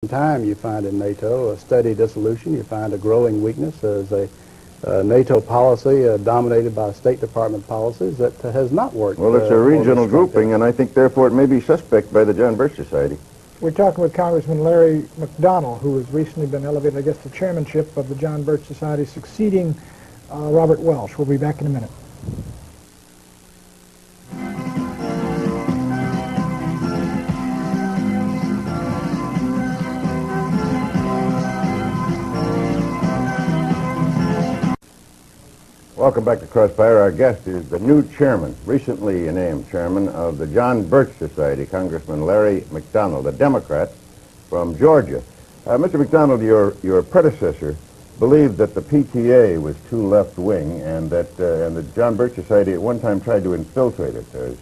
time you find in NATO a steady dissolution, you find a growing weakness as a NATO policy dominated by State Department policies that has not worked. Well, it's a regional grouping, and I think therefore it may be suspect by the John Birch Society. We're talking with Congressman Larry McDonnell, who has recently been elevated, I guess, to chairmanship of the John Birch Society, succeeding Robert Welsh. We'll be back in a minute. Welcome back to Crossfire. Our guest is the new chairman, recently named chairman of the John Birch Society, Congressman Larry McDonnell, a Democrat from Georgia. Mr. McDonnell, your predecessor believed that the PTA was too left-wing and that and the John Birch Society at one time tried to infiltrate it,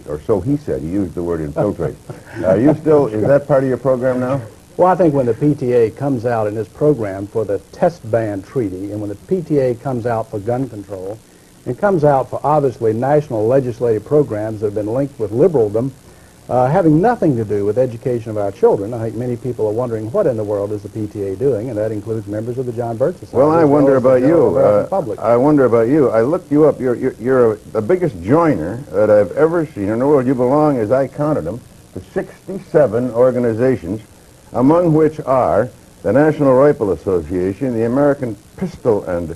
or so he said. He used the word infiltrate. Is that part of your program now? Well, I think when the PTA comes out in this program for the test ban treaty, and when the PTA comes out for gun control, and comes out for obviously national legislative programs that have been linked with liberaldom, having nothing to do with education of our children, I think many people are wondering what in the world is the PTA doing, and that includes members of the John Birch Society. Well, I wonder about you. I wonder about you. I looked you up. You're the biggest joiner that I've ever seen in the world. You belong, as I counted them, to 67 organizations, among which are the National Rifle Association, the American Pistol and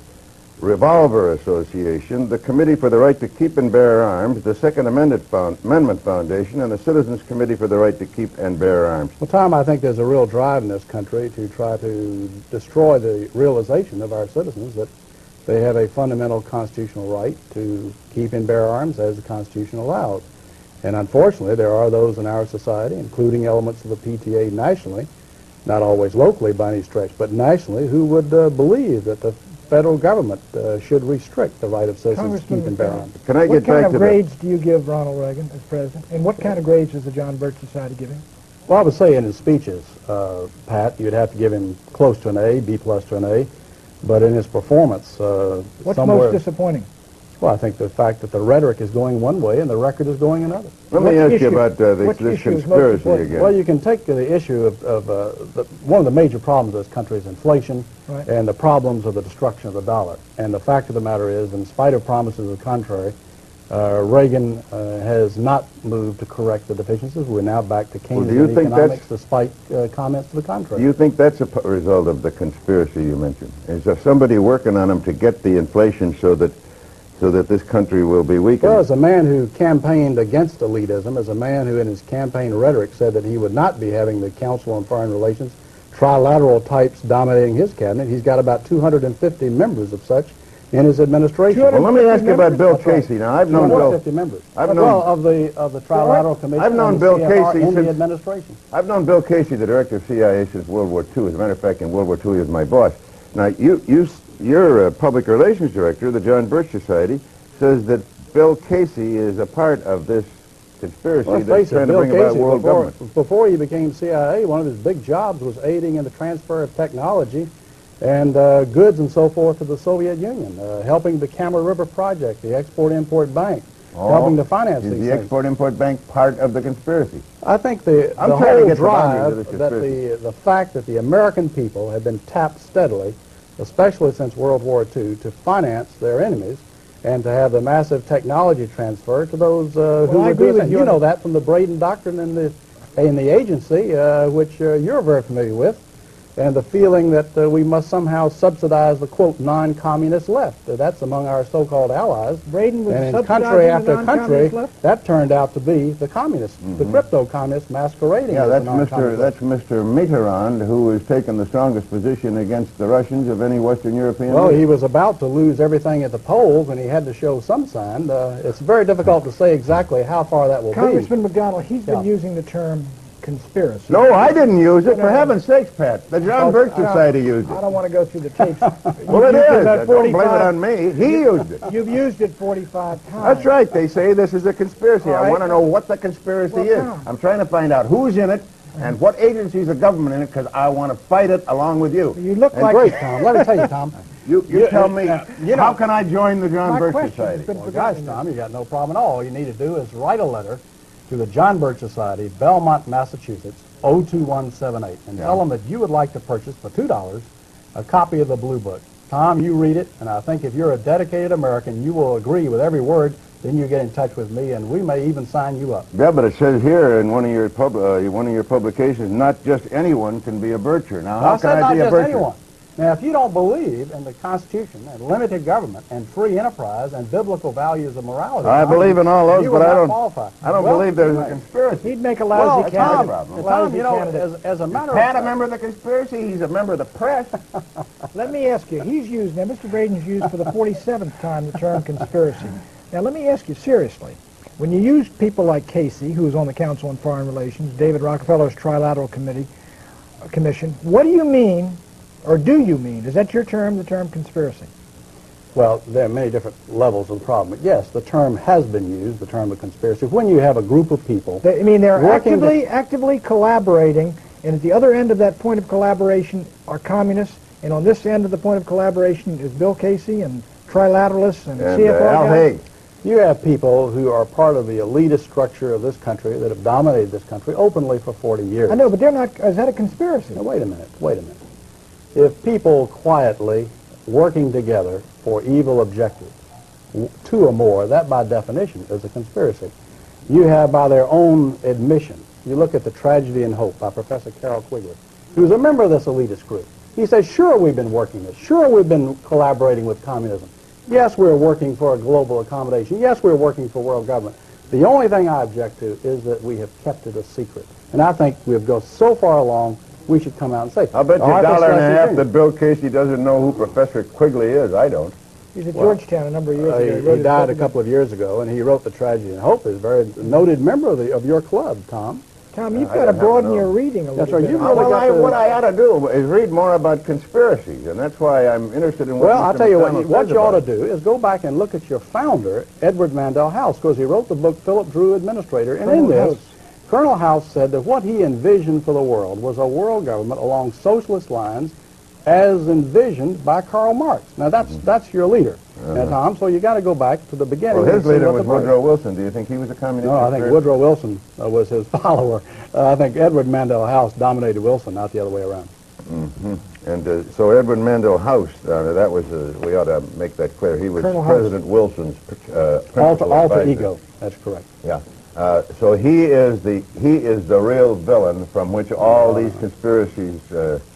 Revolver Association, the Committee for the Right to Keep and Bear Arms, the Second Amendment Foundation, and the Citizens Committee for the Right to Keep and Bear Arms. Well, Tom, I think there's a real drive in this country to try to destroy the realization of our citizens that they have a fundamental constitutional right to keep and bear arms as the Constitution allows. And unfortunately, there are those in our society, including elements of the PTA nationally, not always locally by any stretch, but nationally, who would believe that the federal government should restrict the right of citizens to keep and bear arms. Can I get back to What kind of grades do you give Ronald Reagan as president? And what kind of grades is the John Birch Society giving? Well, I would say in his speeches, Pat, you'd have to give him close to an A, B plus to an A, but in his performance, what's most disappointing? Well, I think the fact that the rhetoric is going one way and the record is going another. Let me ask you about this conspiracy again. Well, you can take the issue of one of the major problems of this country is inflation, right, and the problems of the destruction of the dollar. And the fact of the matter is, in spite of promises of the contrary, Reagan has not moved to correct the deficiencies. We're now back to Keynesian economics, despite comments to the contrary. Do you think that's a result of the conspiracy you mentioned? Is there somebody working on them to get the inflation so that this country will be weakened? Well, as a man who campaigned against elitism, as a man who in his campaign rhetoric said that he would not be having the Council on Foreign Relations trilateral types dominating his cabinet, he's got about 250 members of such in his administration. Well, let me ask you about Bill Casey. Now, I've known Bill. 250 members. Of the trilateral commission. I've known Bill Casey in the administration. I've known Bill Casey, the director of CIA, since World War II. As a matter of fact, in World War II, he was my boss. Now, your public relations director, the John Birch Society, says that Bill Casey is a part of this conspiracy that's trying to bring about world government. Before he became CIA, one of his big jobs was aiding in the transfer of technology and goods and so forth to the Soviet Union, helping the Kama River Project, the Export-Import Bank, helping to finance these things. Is the Export-Import Bank part of the conspiracy? I think the whole drive, the fact that the American people have been tapped steadily, especially since World War II, to finance their enemies and to have the massive technology transfer to those who would do that. You know that from the Braden Doctrine in the agency, which you're very familiar with, and the feeling that we must somehow subsidize the, quote, non-communist left. That's among our so-called allies. Braden was and in country after country, that turned out to be the communists, the crypto-communists masquerading as the non-communists. That's Mr. Mitterrand, who has taken the strongest position against the Russians of any Western European Well, leader. he was about to lose everything at the polls, and he had to show some sign. It's very difficult to say exactly how far that will Congressman McDonnell, he's been using the term conspiracy. No, I didn't use it. For heaven's sakes, Pat. The John Birch Society used it. I don't want to go through the tapes. Well, it is. Don't blame it on me. He used it. You've used it 45 times. That's right. They say this is a conspiracy. Right. I want to know what the conspiracy is. I'm trying to find out who's in it and what agencies of government in it, because I want to fight it along with you. You look And like... great, Tom. Let me tell you, Tom. You tell me, how can I join the John Birch Society? Well, gosh, Tom, you got no problem at all. All you need to do is write a letter to the John Birch Society, Belmont, Massachusetts, 02178, and tell them that you would like to purchase for $2 a copy of the Blue Book. Tom, you read it, and I think if you're a dedicated American, you will agree with every word. Then you get in touch with me, and we may even sign you up. Yeah, but it says here in one of your publications, not just anyone can be a Bircher. Now, how can I be a Bircher? Not just anyone. Now, if you don't believe in the Constitution and limited government and free enterprise and biblical values of morality, I believe in all those, but I don't Well, believe there's a conspiracy. He'd make a lousy candidate. Tom, you know, as a matter of Pat a member of the conspiracy, he's a member of the press. Let me ask you, he's used, now Mr. Braden's used for the 47th time the term conspiracy. Now let me ask you seriously, when you use people like Casey, who is on the Council on Foreign Relations, David Rockefeller's Trilateral Commission, what do you mean, or do you mean, is that your term, the term conspiracy? Well, there are many different levels of the problem. But yes, the term has been used, the term of conspiracy. When you have a group of people... they're actively collaborating, and at the other end of that point of collaboration are communists, and on this end of the point of collaboration is Bill Casey and trilateralists and CFR Al guys. Haig. You have people who are part of the elitist structure of this country that have dominated this country openly for 40 years. I know, but they're not, is that a conspiracy? Now, wait a minute. If people quietly working together for evil objectives, two or more, that by definition is a conspiracy. You have, by their own admission, you look at The Tragedy and Hope by Professor Carroll Quigley, who's a member of this elitist group. He says, sure, we've been working this. Sure, we've been collaborating with communism. Yes, we're working for a global accommodation. Yes, we're working for world government. The only thing I object to is that we have kept it a secret. And I think we've gone so far along, we should come out and say, I'll bet you $1.50 that Bill Casey doesn't know who Professor Quigley is. I don't. He's at Georgetown a number of years ago. He died a couple of years ago, and he wrote The Tragedy and Hope. He's a very noted member of your club, Tom. Tom, you've got to broaden your reading a little bit. That's right. What I ought to do is read more about conspiracies, and that's why I'm interested in what Well, I'll tell you what you ought to do is go back and look at your founder, Edward Mandell House, because he wrote the book Philip Drew Administrator, and in this, Colonel House said that what he envisioned for the world was a world government along socialist lines as envisioned by Karl Marx. Now, that's your leader, now, Tom, so you got to go back to the beginning. Well, his leader was Woodrow Wilson. Do you think he was a communist? No, I think Woodrow Wilson was his follower. I think Edward Mandell House dominated Wilson, not the other way around. Mm-hmm. And so Edward Mandell House, that was, we ought to make that clear, he was President Wilson's alter ego. That's correct. Yeah. So he is the real villain from which all these conspiracies...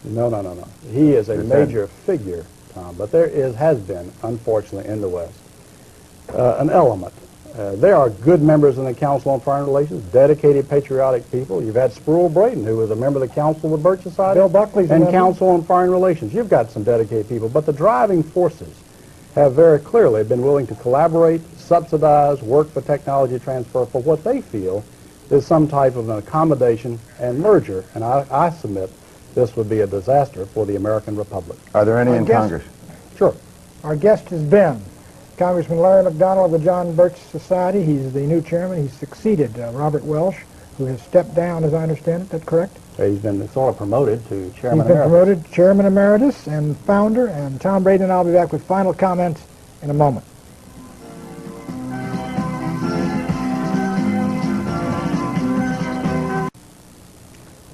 No. He is a major figure, Tom, but there has been, unfortunately, in the West, an element. There are good members in the Council on Foreign Relations, dedicated, patriotic people. You've had Sproul Braden, who was a member of the Council of the Birch Society. Bill Buckley's and Council on Foreign Relations. You've got some dedicated people, but the driving forces have very clearly been willing to collaborate, subsidize, work for technology transfer for what they feel is some type of an accommodation and merger. And I submit this would be a disaster for the American Republic. Are there any in Congress? Sure. Our guest has been Congressman Larry McDonald of the John Birch Society. He's the new chairman. He's succeeded Robert Welsh, who has stepped down, as I understand it. That's correct? He's been sort of promoted to chairman emeritus. He's been promoted chairman emeritus and founder. And Tom Braden and I will be back with final comments in a moment.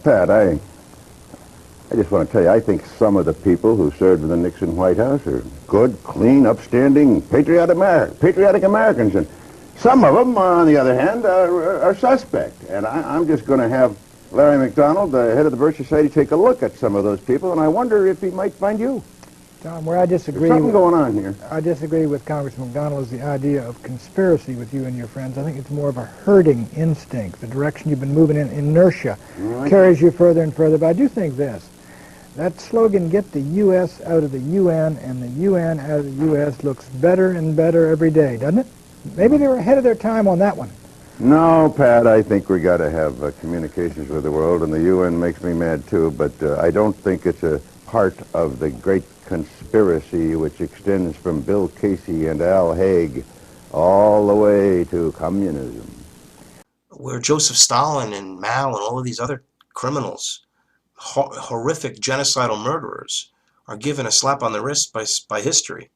Pat, I just want to tell you, I think some of the people who served in the Nixon White House are good, clean, upstanding, patriotic Americans. And some of them, on the other hand, are suspect. And I'm just going to have Larry McDonald, the head of the Birch Society, take a look at some of those people, and I wonder if he might find you. Tom, where I disagree... There's something going on here. I disagree with Congressman McDonald is the idea of conspiracy with you and your friends. I think it's more of a herding instinct. The direction you've been moving in, inertia, carries you further and further. But I do think this. That slogan, get the U.S. out of the UN and the UN out of the U.S., looks better and better every day, doesn't it? Maybe they were ahead of their time on that one. No, Pat, I think we got to have communications with the world, and the UN makes me mad too, but I don't think it's a part of the great conspiracy which extends from Bill Casey and Al Haig all the way to communism. Where Joseph Stalin and Mao and all of these other criminals, horrific genocidal murderers, are given a slap on the wrist by history.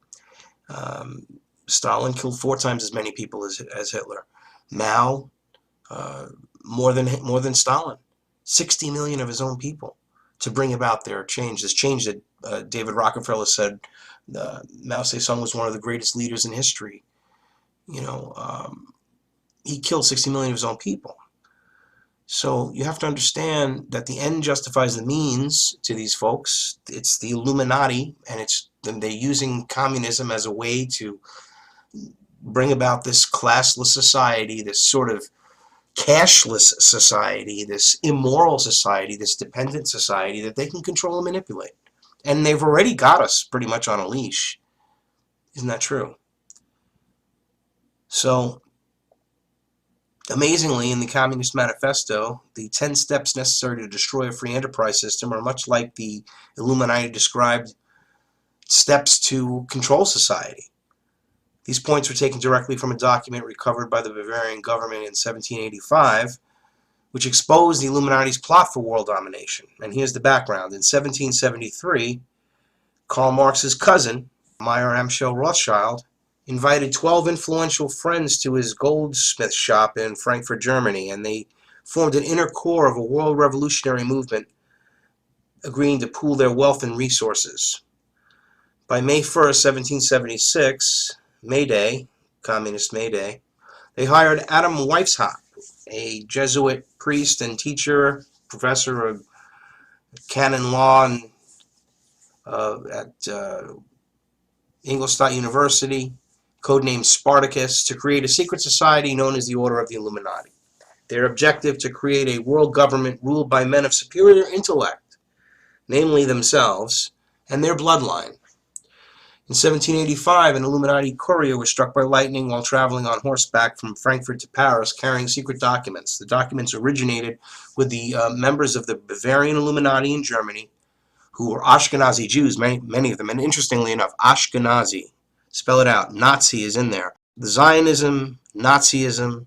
Stalin killed 4 times as many people as Hitler. Mao more than Stalin. 60 million of his own people to bring about their change. This change that David Rockefeller said Mao Zedong was one of the greatest leaders in history. You know, he killed 60 million of his own people. So you have to understand that the end justifies the means to these folks. It's the Illuminati, and they're using communism as a way to bring about this classless society, this sort of cashless society, this immoral society, this dependent society that they can control and manipulate. And they've already got us pretty much on a leash. Isn't that true? So, amazingly, in the Communist Manifesto, the 10 steps necessary to destroy a free enterprise system are much like the Illuminati described steps to control society. These points were taken directly from a document recovered by the Bavarian government in 1785, which exposed the Illuminati's plot for world domination. And here's the background. In 1773, Karl Marx's cousin, Meyer Amschel Rothschild, invited 12 influential friends to his goldsmith shop in Frankfurt, Germany, and they formed an inner core of a world revolutionary movement, agreeing to pool their wealth and resources. By May 1st, 1776, May Day, Communist May Day, they hired Adam Weishaupt, a Jesuit priest and teacher, professor of canon law at Ingolstadt University, codenamed Spartacus, to create a secret society known as the Order of the Illuminati. Their objective to create a world government ruled by men of superior intellect, namely themselves, and their bloodline. In 1785, an Illuminati courier was struck by lightning while traveling on horseback from Frankfurt to Paris carrying secret documents. The documents originated with the members of the Bavarian Illuminati in Germany, who were Ashkenazi Jews, many of them. And interestingly enough, Ashkenazi, spell it out, Nazi is in there. The Zionism, Nazism,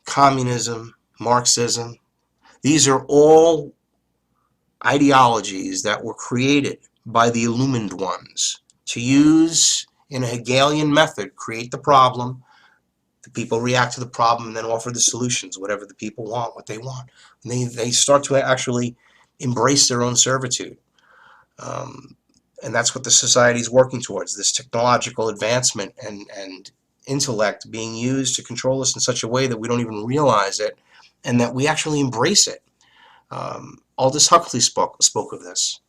communism, Marxism, these are all ideologies that were created by the illumined ones to use in a Hegelian method, create the problem, the people react to the problem, and then offer the solutions, whatever the people want, what they want. And they start to actually embrace their own servitude. And that's what the society is working towards, this technological advancement and intellect being used to control us in such a way that we don't even realize it, and that we actually embrace it. Aldous Huxley spoke of this.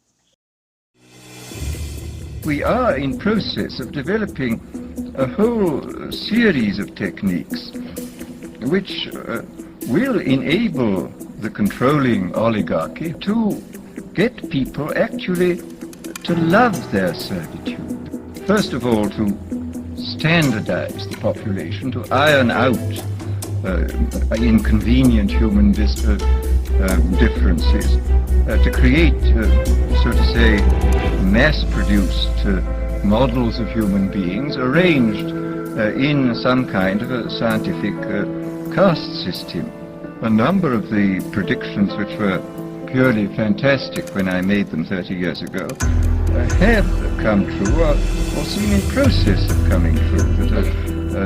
We are in process of developing a whole series of techniques which will enable the controlling oligarchy to get people actually to love their servitude. First of all, to standardize the population, to iron out inconvenient human differences, to create, so to say, mass-produced models of human beings arranged in some kind of a scientific caste system. A number of the predictions which were purely fantastic when I made them 30 years ago have come true or seem in process of coming true. That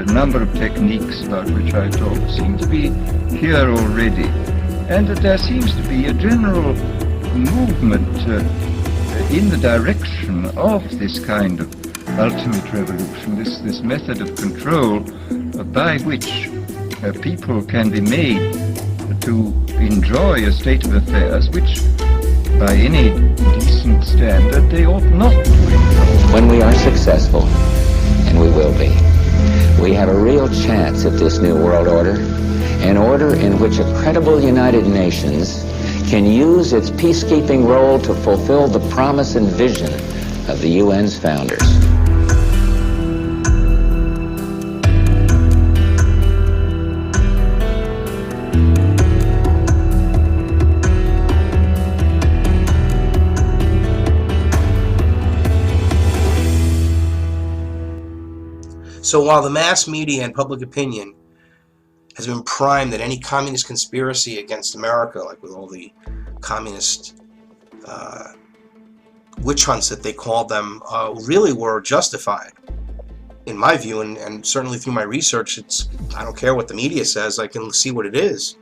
a number of techniques about which I talk seem to be here already, and that there seems to be a general movement in the direction of this kind of ultimate revolution, this method of control by which people can be made to enjoy a state of affairs which, by any decent standard, they ought not to enjoy. When we are successful, and we will be, we have a real chance at this new world order, an order in which a credible United Nations can use its peacekeeping role to fulfill the promise and vision of the UN's founders. So while the mass media and public opinion has been primed that any communist conspiracy against America, like with all the communist witch hunts that they called them, really were justified, in my view, and certainly through my research, I don't care what the media says, I can see what it is.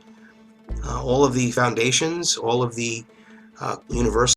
all of the foundations, all of the universities,